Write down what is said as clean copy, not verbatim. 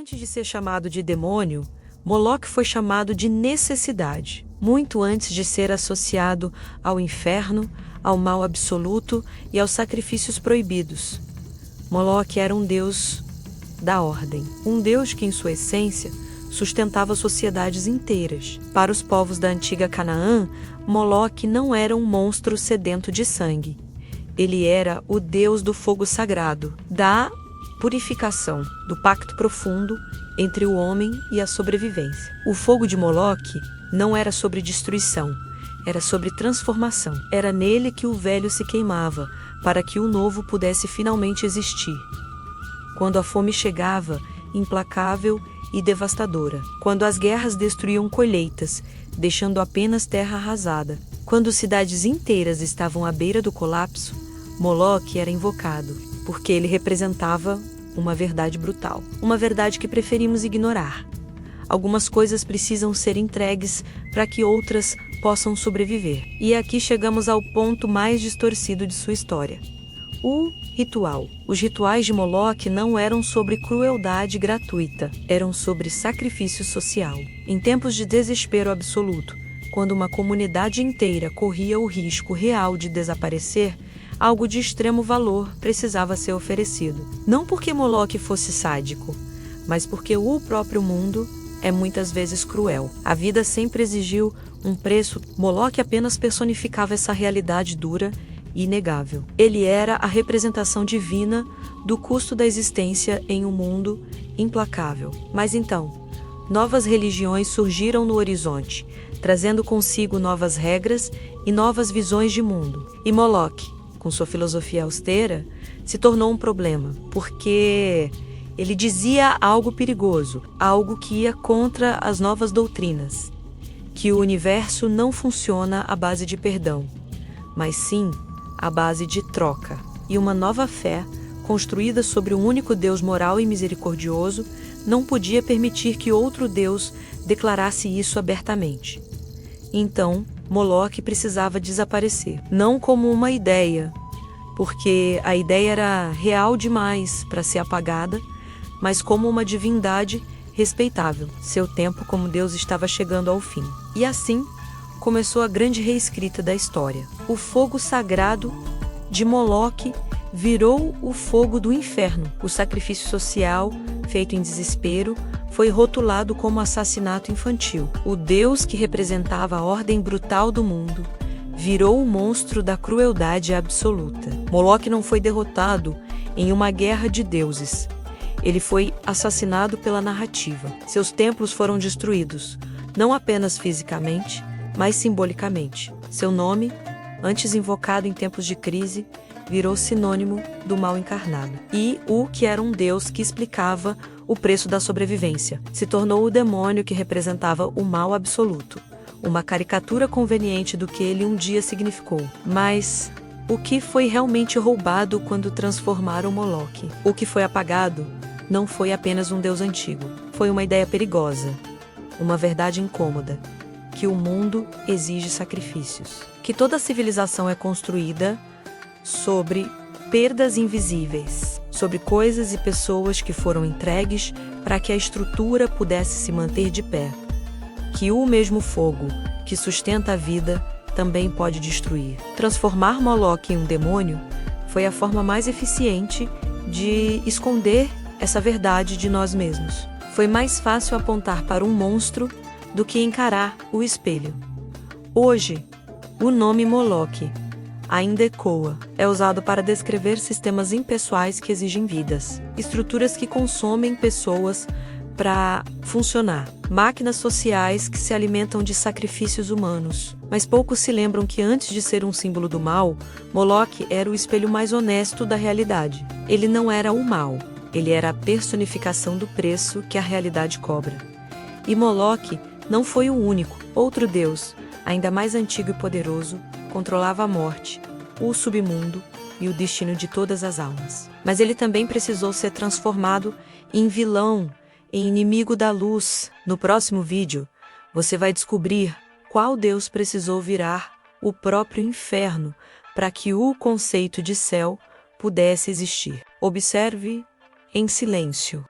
Antes de ser chamado de demônio, Moloque foi chamado de necessidade, muito antes de ser associado ao inferno, ao mal absoluto e aos sacrifícios proibidos. Moloque era um deus da ordem, um deus que, em sua essência, sustentava sociedades inteiras. Para os povos da antiga Canaã, Moloque não era um monstro sedento de sangue. Ele era o deus do fogo sagrado, da purificação, do pacto profundo entre o homem e a sobrevivência. O fogo de Moloque não era sobre destruição, era sobre transformação. Era nele que o velho se queimava, para que o novo pudesse finalmente existir. Quando a fome chegava, implacável e devastadora. Quando as guerras destruíam colheitas, deixando apenas terra arrasada. Quando cidades inteiras estavam à beira do colapso, Moloque era invocado, porque ele representava uma verdade brutal. Uma verdade que preferimos ignorar. Algumas coisas precisam ser entregues para que outras possam sobreviver. E aqui chegamos ao ponto mais distorcido de sua história. O ritual. Os rituais de Moloque não eram sobre crueldade gratuita, eram sobre sacrifício social. Em tempos de desespero absoluto, quando uma comunidade inteira corria o risco real de desaparecer, algo de extremo valor precisava ser oferecido. Não porque Moloque fosse sádico, mas porque o próprio mundo é muitas vezes cruel. A vida sempre exigiu um preço. Moloque apenas personificava essa realidade dura e inegável. Ele era a representação divina do custo da existência em um mundo implacável. Mas então, novas religiões surgiram no horizonte, trazendo consigo novas regras e novas visões de mundo. E Moloque, com sua filosofia austera, se tornou um problema, porque ele dizia algo perigoso, algo que ia contra as novas doutrinas, que o universo não funciona à base de perdão, mas sim à base de troca. E uma nova fé, construída sobre um único Deus moral e misericordioso, não podia permitir que outro Deus declarasse isso abertamente. Então, Moloque precisava desaparecer, não como uma ideia, porque a ideia era real demais para ser apagada, mas como uma divindade respeitável. Seu tempo como Deus estava chegando ao fim. E assim começou a grande reescrita da história. O fogo sagrado de Moloque virou o fogo do inferno. O sacrifício social, feito em desespero, foi rotulado como assassinato infantil. O Deus que representava a ordem brutal do mundo virou o monstro da crueldade absoluta. Moloque não foi derrotado em uma guerra de deuses. Ele foi assassinado pela narrativa. Seus templos foram destruídos, não apenas fisicamente, mas simbolicamente. Seu nome, antes invocado em tempos de crise, virou sinônimo do mal encarnado. E o que era um deus que explicava o preço da sobrevivência se tornou o demônio que representava o mal absoluto, uma caricatura conveniente do que ele um dia significou. Mas o que foi realmente roubado quando transformaram Moloque? O que foi apagado não foi apenas um deus antigo, foi uma ideia perigosa, uma verdade incômoda, que o mundo exige sacrifícios, que toda civilização é construída sobre perdas invisíveis, sobre coisas e pessoas que foram entregues para que a estrutura pudesse se manter de pé, que o mesmo fogo que sustenta a vida também pode destruir. Transformar Moloque em um demônio foi a forma mais eficiente de esconder essa verdade de nós mesmos. Foi mais fácil apontar para um monstro do que encarar o espelho. Hoje, o nome Moloque ainda ecoa. É usado para descrever sistemas impessoais que exigem vidas, estruturas que consomem pessoas para funcionar, máquinas sociais que se alimentam de sacrifícios humanos. Mas poucos se lembram que antes de ser um símbolo do mal, Moloque era o espelho mais honesto da realidade. Ele não era o mal, ele era a personificação do preço que a realidade cobra. E Moloque não foi o único. Outro deus, ainda mais antigo e poderoso, controlava a morte, o submundo e o destino de todas as almas. Mas ele também precisou ser transformado em vilão, em inimigo da luz. No próximo vídeo, você vai descobrir qual Deus precisou virar o próprio inferno para que o conceito de céu pudesse existir. Observe em silêncio.